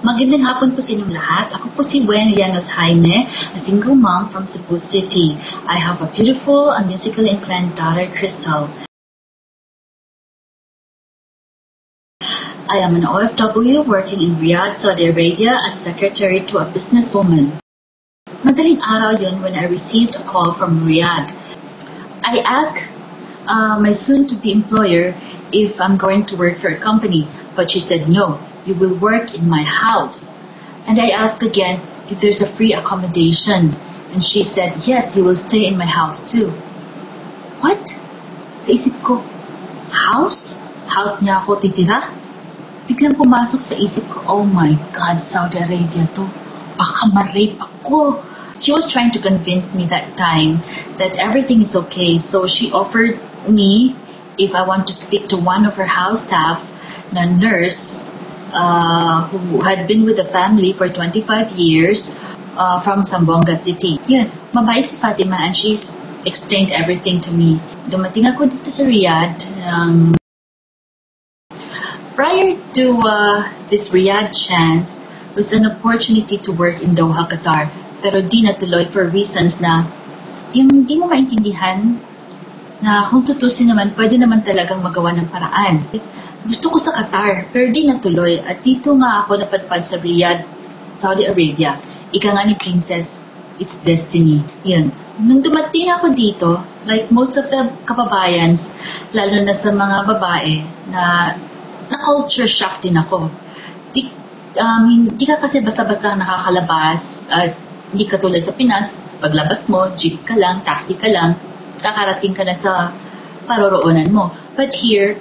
Magandang hapon po sa inyong lahat. Ako po si Wen Llanos Jaime, a single mom from Cebu City. I have a beautiful and musically inclined daughter, Crystal. I am an OFW working in Riyadh, Saudi Arabia as secretary to a businesswoman. Madaling araw yun when I received a call from Riyadh. I asked my soon-to-be employer if I'm going to work for a company, but she said no. You will work in my house. And I asked again if there's a free accommodation. And she said, yes, you will stay in my house too. What? Sa isip ko, house? House niya ako titira? Biglang pumasok sa isip ko, oh my God, Saudi Arabia to. Baka ma-rape ako. She was trying to convince me that time that everything is okay. So she offered me if I want to speak to one of her house staff, na nurse, who had been with the family for 25 years from Zamboanga City. Yun, mabait si Fatima and she explained everything to me. Dumating ako dito sa Riyadh. Prior to this Riyadh chance, was an opportunity to work in Doha, Qatar. Pero di natuloy for reasons na yung hindi mo maintindihan na kung tutusin naman, pwede naman talagang magawa ng paraan. Gusto ko sa Qatar, pero di natuloy. At dito nga ako napadpad sa Riyadh, Saudi Arabia. Ika nga ni Princess, it's destiny. Yun. Nung dumating ako dito, like most of the kababayans, lalo na sa mga babae, na culture shock din ako. Hindi ka kasi basta-basta nakakalabas at hindi ka tulad sa Pinas, paglabas mo, jeep ka lang, taxi ka lang, kakarating ka na sa paroroonan mo. But here,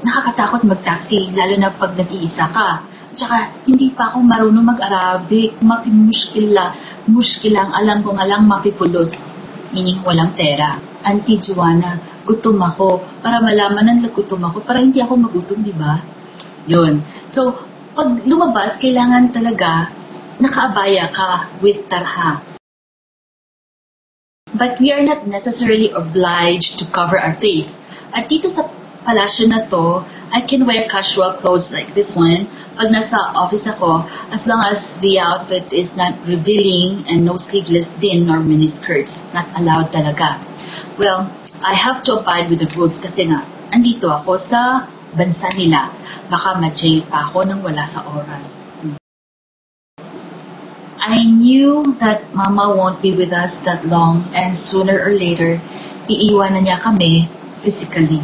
nakakatakot mag-taxi, lalo na pag nag-iisa ka. Tsaka, hindi pa ako marunong mag-Arabic, muskila ang alam ko nga lang mapipulos, meaning walang pera. Auntie Joanna, gutom ako, para malaman ng gutom ako, para hindi ako magutom, di ba? Yun. So, pag lumabas, kailangan talaga nakaabaya ka with tarha. But we are not necessarily obliged to cover our face. At dito sa palasyo na to, I can wear casual clothes like this one pag nasa office ako, as long as the outfit is not revealing and no sleeveless din nor miniskirts. Not allowed talaga. Well, I have to abide with the rules kasi nga, andito ako sa bansa nila. Baka ma-jail pa ako nang wala sa oras. I knew that Mama won't be with us that long and sooner or later, iiwanan niya kami physically.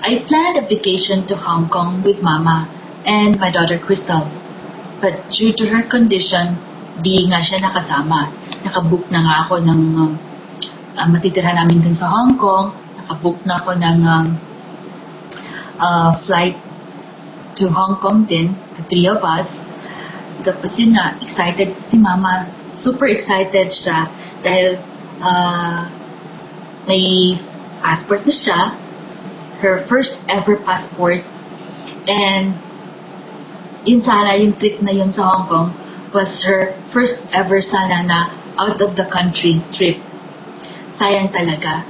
I planned a vacation to Hong Kong with Mama and my daughter Crystal. But due to her condition, di nga siya nakasama. Nakabook na nga ako ng matitira namin dun sa Hong Kong. Nakabook na ako ng flight to Hong Kong din, the three of us. Tapos yun nga, excited si Mama. Super excited siya dahil may passport na siya. Her first ever passport. And yun sana, yung trip na yun sa Hong Kong was her first ever sana na out of the country trip. Sayang talaga.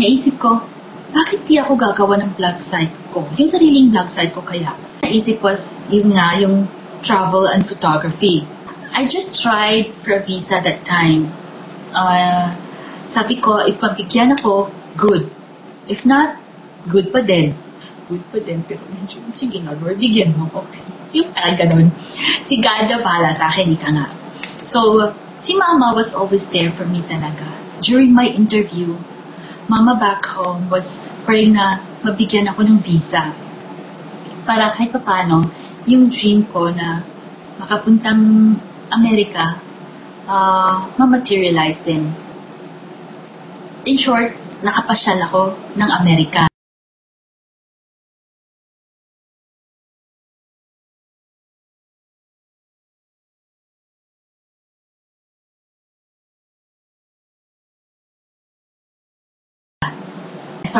Naisip ko, bakit di ako gagawa ng blog site ko? Yung sariling blog site ko kaya. Naisip was, yun nga, yung travel and photography. I just tried for a visa that time. Sabi ko, if mabigyan ako, good. If not, good pa din. Good pa din, pero medyo, sige na, Lord, bigyan mo ako. Yung ganun. Si God na bahala sa akin, ika nga. So, si Mama was always there for me talaga. During my interview, Mama back home was praying na mabigyan ako ng visa. Para kahit papano, yung dream ko na makapuntang Amerika, ma-materialize din. In short, nakapasyal ako ng Amerika.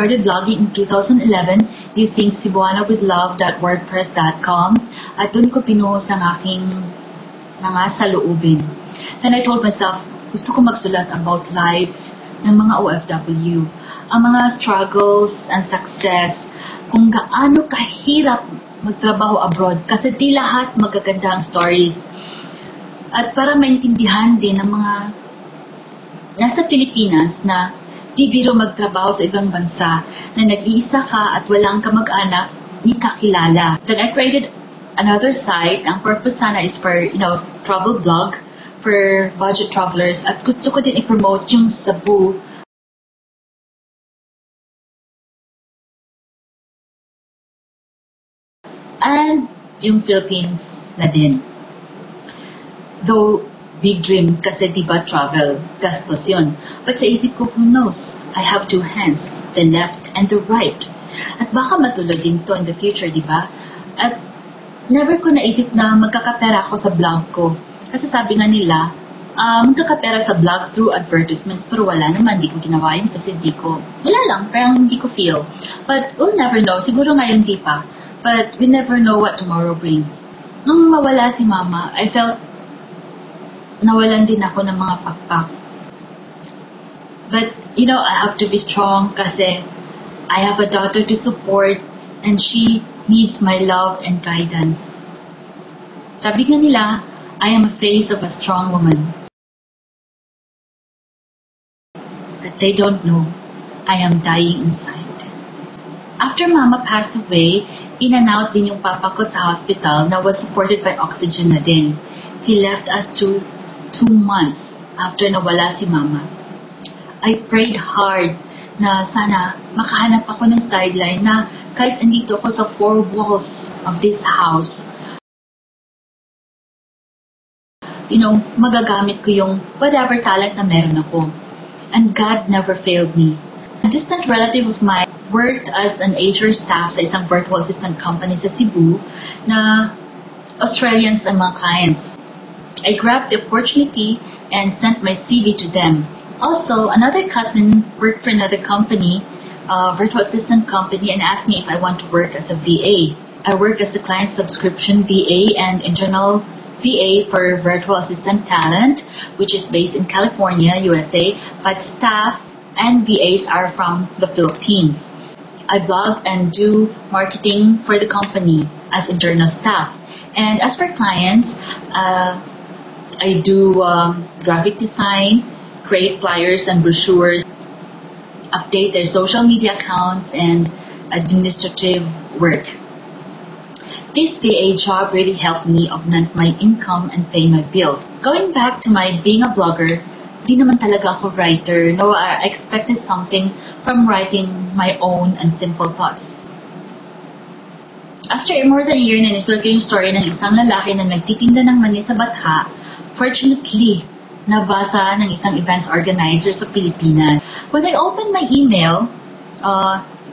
started blogging in 2011 using cebuanawithlove.wordpress.com at doon ko pinuhos ang aking mga saloobin. Then I told myself, gusto ko magsulat about life ng mga OFW, ang mga struggles and success, kung gaano kahirap magtrabaho abroad kasi di lahat magaganda ang stories. At para maintindihan din ng mga nasa Pilipinas na di biro magtrabaho sa ibang bansa na nag-iisa ka at walang kamag-anak, di kakilala. Then I created another site. Ang purpose sana is for, travel blog for budget travelers. At gusto ko din i-promote yung Cebu and yung Philippines na din. Though, big dream kasi diba travel, gastos yun. But sa isip ko, who knows? I have two hands, the left and the right. At baka matulad din to in the future, diba? At never ko naisip na magkakapera ako sa blog ko. Kasi sabi nga nila, magkakapera sa blog through advertisements, pero wala naman, di ko ginawa yun kasi wala lang, parang hindi ko feel. But we'll never know, siguro ngayon di pa. But we never know what tomorrow brings. Nung mawala si Mama, I felt nawalan din ako ng mga pakpak. But, I have to be strong kasi I have a daughter to support and she needs my love and guidance. Sabi nga nila, I am a face of a strong woman. But they don't know I am dying inside. After Mama passed away, in and out din yung papa ko sa hospital na was supported by oxygen na din. He left us 2 months after nawala si Mama. I prayed hard na sana makahanap ako ng sideline na kahit andito ako sa 4 walls of this house, magagamit ko yung whatever talent na meron ako. And God never failed me. A distant relative of mine worked as an HR staff sa isang virtual assistant company sa Cebu na Australians ang mga clients. I grabbed the opportunity and sent my CV to them. Also, another cousin worked for another company, a virtual assistant company, and asked me if I want to work as a VA. I work as a client subscription VA and internal VA for virtual assistant talent, which is based in California, USA, but staff and VAs are from the Philippines. I blog and do marketing for the company as internal staff. And as for clients, I do graphic design, create flyers and brochures, update their social media accounts, and administrative work. This VA job really helped me augment my income and pay my bills. Going back to my being a blogger, di naman talaga ako writer. No, I expected something from writing my own and simple thoughts. After more than a year na nisulat ko yung story ng isang lalaki na nagtitinda ng mani sa Batha, fortunately, nabasa ng isang events organizer sa Pilipinas. When I opened my email,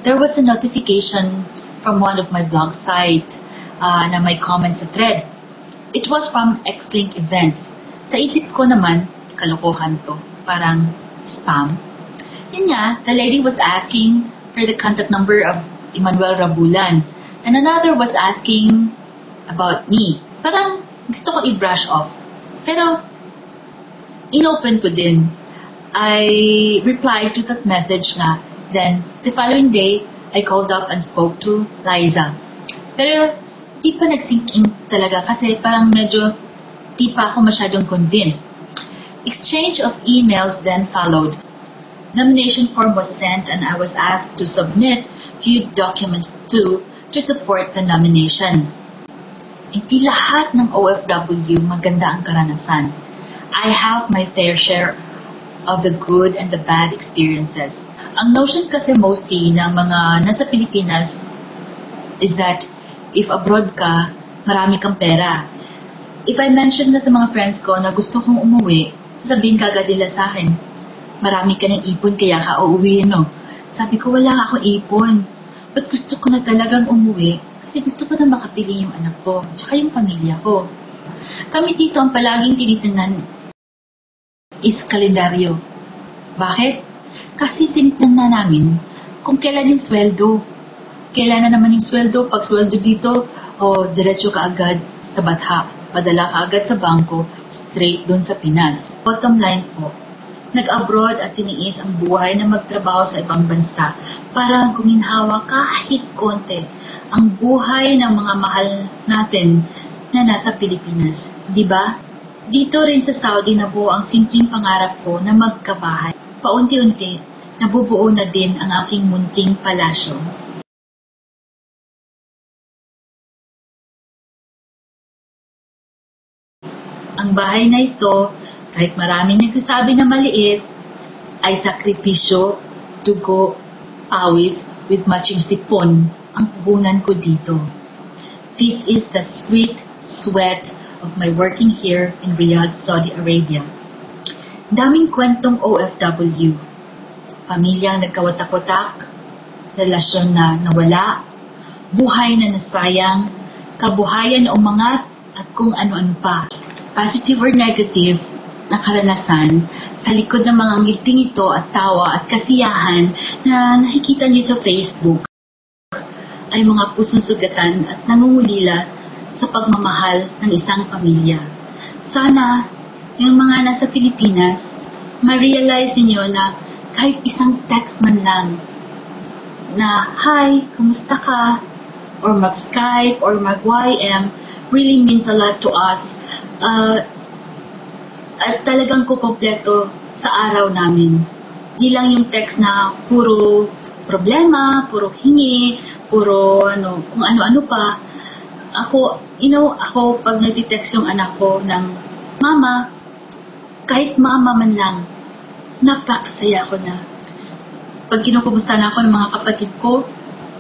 there was a notification from one of my blog site na may comments sa thread. It was from Xlink Events. Sa isip ko naman, kalokohan to. Parang spam. Yun nga, the lady was asking for the contact number of Emmanuel Rabulan. And another was asking about me. Parang gusto ko i-brush off. Pero, inopen ko din. I replied to that message na. Then, the following day, I called up and spoke to Liza. Pero, di pa nag-sink in talaga kasi parang medyo di pa ako masyadong convinced. Exchange of emails then followed. Nomination form was sent and I was asked to submit few documents to support the nomination. Hindi lahat ng OFW maganda ang karanasan. I have my fair share of the good and the bad experiences. Ang notion kasi mostly ng mga nasa Pilipinas is that if abroad ka, marami kang pera. If I mention na sa mga friends ko na gusto kong umuwi, sasabihin kagad nila sa akin, marami ka ng ipon kaya ka uuwi, no? Sabi ko, wala akong ipon. But gusto ko na talagang umuwi kasi gusto ko na makapili yung anak ko, tsaka yung pamilya ko. Kami dito ang palaging tinitingnan is kalendaryo. Bakit? Kasi tinitingnan na namin kung kailan yung sweldo. Kailan na naman yung sweldo? Pag sweldo dito, diretso ka agad sa Batha. Padala ka agad sa bangko, straight doon sa Pinas. Bottom line po, nag-abroad at tiniis ang buhay na magtrabaho sa ibang bansa para guminhawa kahit konti ang buhay ng mga mahal natin na nasa Pilipinas. Diba? Dito rin sa Saudi nabuo ang simpleng pangarap ko na magkabahay. Paunti-unti, nabubuo na din ang aking munting palasyo. Ang bahay na ito, kahit maraming nagsasabi na maliit, ay sakripisyo, dugo, pawis, with matching sipon ang puhunan ko dito. This is the sweet sweat of my working here in Riyadh, Saudi Arabia. Daming kwentong OFW, pamilyang nagkawatak-watak, relasyon na nawala, buhay na nasayang, kabuhayan na umangat, at kung ano-ano pa. Positive or negative na karanasan sa likod ng mga ngiting ito at tawa at kasiyahan na nakikita niyo sa Facebook ay mga pusong sugatan at nangungulila sa pagmamahal ng isang pamilya. Sana yung mga nasa Pilipinas, ma-realize niyo na kahit isang text man lang na, "Hi, kumusta ka?" or mag-Skype or mag-YM really means a lot to us. At talagang kukompleto sa araw namin. Di lang yung text na puro problema, puro hingi, puro kung ano-ano pa. Ako pag nagtitext yung anak ko ng mama, kahit mama man lang, napakasaya ko na. Pag kinukumusta na ako ng mga kapatid ko,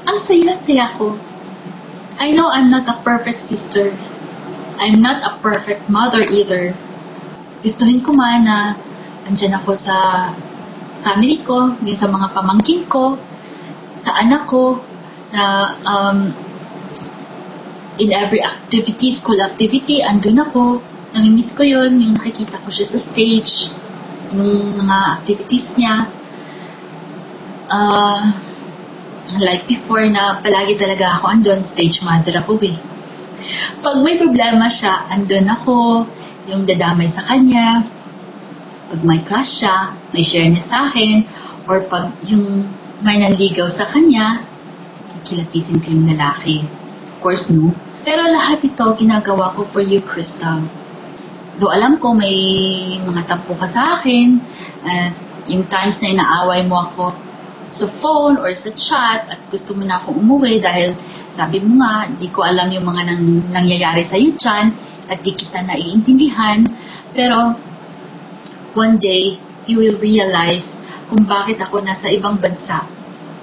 ang saya-saya ko. I know I'm not a perfect sister. I'm not a perfect mother either. Gustuhin ko man na andyan ako sa family ko, yung sa mga pamangkin ko, sa anak ko, na in every activity, school activity, andun ako. Namimiss ko yun, yung nakikita ko siya sa stage, yung mga activities niya. Like before na palagi talaga ako andun, stage mother ako eh. Pag may problema siya, andun ako, yung dadamay sa kanya. Pag may crush siya, may share niya sa akin. Or pag yung may nanligaw sa kanya, kilatisin ko yung lalaki. Of course, no? Pero lahat ito ginagawa ko for you, Crystal. Though alam ko may mga tampo ka sa akin, at yung times na inaaway mo ako sa phone or sa chat at gusto mo na akong umuwi dahil sabi mo nga, di ko alam yung mga nangyayari sa iyo dyan at di kita naiintindihan. Pero one day, you will realize kung bakit ako nasa ibang bansa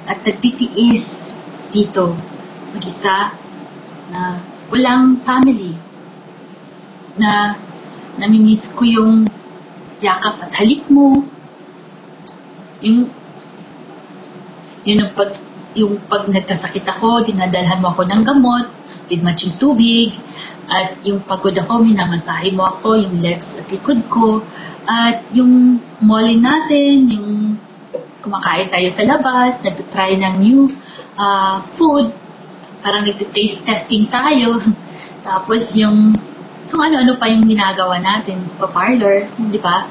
at nagtitiis dito mag-isa na walang family, na namimiss ko yung yakap at halik mo, yung pag nagkasakit ako, dinadalhan mo ako ng gamot with matching tubig, at yung pagod ako, minamasahe mo ako, yung legs at likod ko, at yung molly natin, yung kumakain tayo sa labas, nagtitry ng new food, parang nagtitaste testing tayo, tapos yung kung ano-ano pa yung ginagawa natin, pa-parlor, di ba?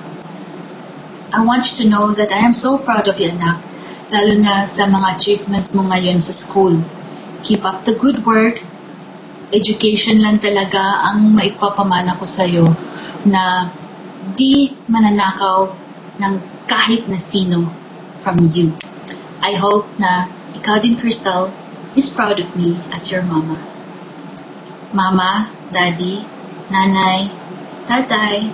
I want you to know that I am so proud of you, anak, lalo na sa mga achievements mo ngayon sa school. Keep up the good work. Education lang talaga ang maipapamana ko sa'yo na di mananakaw ng kahit na sino from you. I hope na ikaw din, Crystal, is proud of me as your mama. Mama, Daddy, Nanay, Tatay,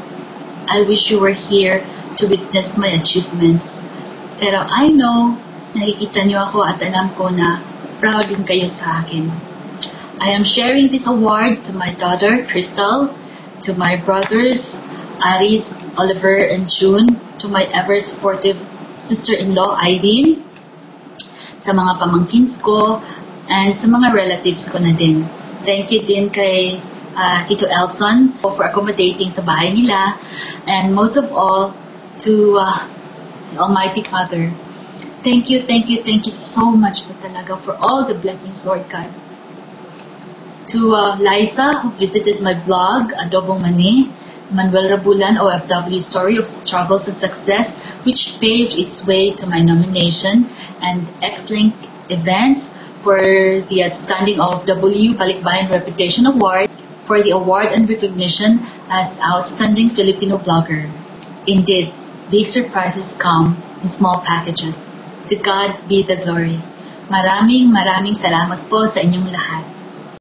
I wish you were here to witness my achievements. Pero I know, nakikita niyo ako at alam ko na proud din kayo sa akin. I am sharing this award to my daughter, Crystal, to my brothers, Aris, Oliver, and June, to my ever-supportive sister-in-law, Irene, sa mga pamangkins ko, and sa mga relatives ko na din. Thank you din kay Tito Elson for accommodating sa bahay nila, and most of all, to the Almighty Father Thank you so much po talaga for all the blessings, Lord God. To Liza, who visited my blog, Adobong Mani, Manuel Rabulan, OFW Story of Struggles and Success, which paved its way to my nomination, and X-Link Events for the Outstanding OFW Balikbayan Reputation Award for the award and recognition as Outstanding Filipino Blogger. Indeed, big surprises come in small packages. To God be the glory. Maraming salamat po sa inyong lahat.